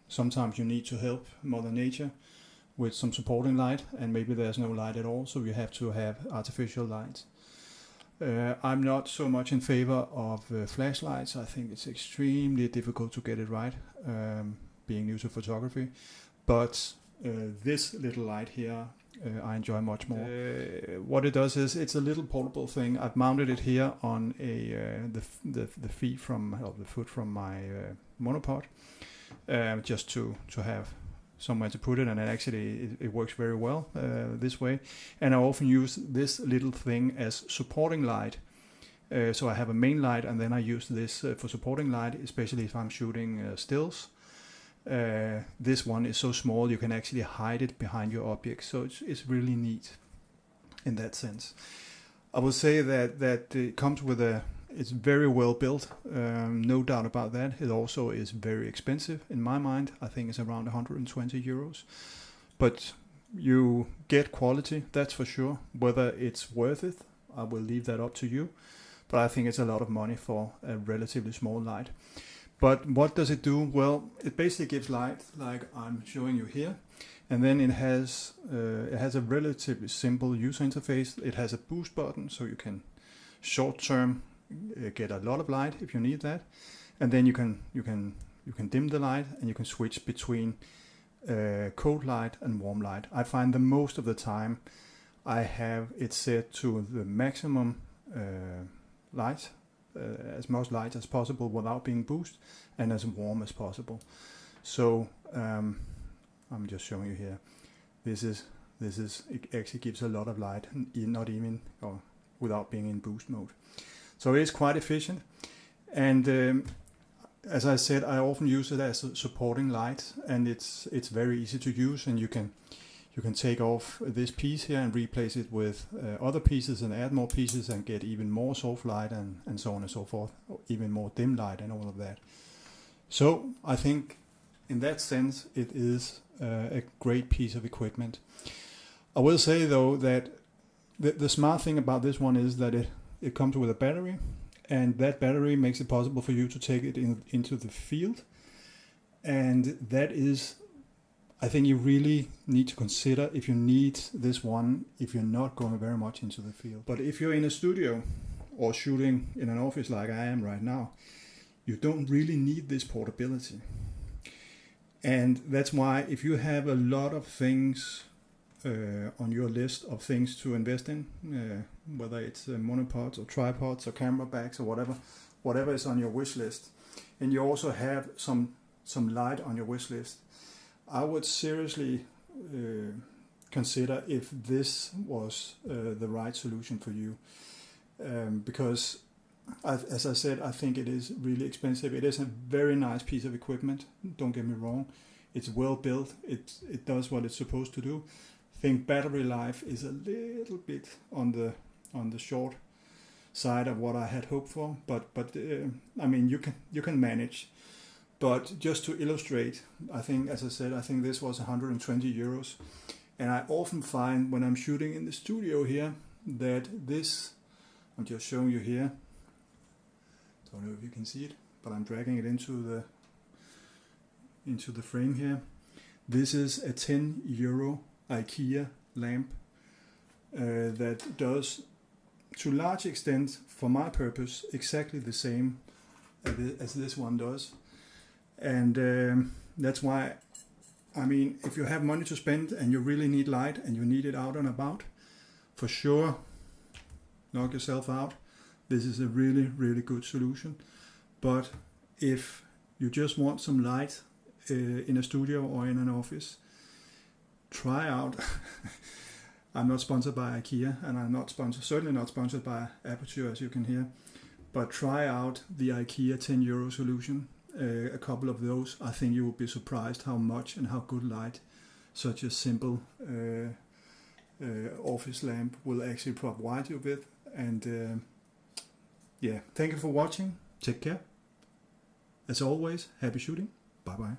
sometimes you need to help Mother Nature with some supporting light, and maybe there's no light at all, so you have to have artificial light. I'm not so much in favor of flashlights. I think it's extremely difficult to get it right, being new to photography. But this little light here, I enjoy much more. What it does is it's a little portable thing. I've mounted it here on the feet from the foot from my monopod, just to have somewhere to put it, and it works very well this way. And I often use this little thing as supporting light. So I have a main light, and then I use this for supporting light, especially if I'm shooting stills. This one is so small you can actually hide it behind your object, so it's really neat in that sense. I will say that it comes with it's very well built, no doubt about that. It also is very expensive in my mind. I think it's around 120 euros, but you get quality, that's for sure. Whether it's worth it, I will leave that up to you, but I think it's a lot of money for a relatively small light. But what does it do? Well, it basically gives light like I'm showing you here, and then it has a relatively simple user interface. It has a boost button, so you can short-term get a lot of light if you need that, and then you can dim the light, and you can switch between cold light and warm light. I find that most of the time I have it set to the maximum light, as much light as possible without being boosted, and as warm as possible. So I'm just showing you here. This is it actually gives a lot of light, not even or without being in boost mode. So it is quite efficient, and as I said, I often use it as a supporting light, and it's very easy to use, and you can take off this piece here and replace it with other pieces and add more pieces and get even more soft light and so on and so forth, or even more dim light and all of that. So I think in that sense it is a great piece of equipment. I will say though that the smart thing about this one is that it comes with a battery, and that battery makes it possible for you to take it into the field, and that is, I think, you really need to consider if you need this one if you're not going very much into the field. But if you're in a studio or shooting in an office like I am right now, you don't really need this portability. And that's why if you have a lot of things on your list of things to invest in, whether it's monopods or tripods or camera bags or whatever is on your wish list, and you also have some light on your wish list, I would seriously consider if this was the right solution for you, because as I said, I think it is really expensive. It is a very nice piece of equipment, don't get me wrong. It's well built, it does what it's supposed to do. I think battery life is a little bit on the short side of what I had hoped for, but I mean, you can manage. But just to illustrate, I think, as I said, I think this was 120 euros. And I often find when I'm shooting in the studio here that this, I'm just showing you here, don't know if you can see it, but I'm dragging it into the frame here. This is a 10 euro IKEA lamp that does, to a large extent, for my purpose, exactly the same as this one does. And that's why, I mean, if you have money to spend and you really need light and you need it out and about, for sure, knock yourself out. This is a really, really good solution. But if you just want some light in a studio or in an office, try out. I'm not sponsored by IKEA, and I'm certainly not sponsored by Aperture, as you can hear. But try out the IKEA 10 euro solution. A couple of those, I think you will be surprised how much and how good light such a simple office lamp will actually provide you with. And yeah, thank you for watching. Take care. As always, happy shooting. Bye bye.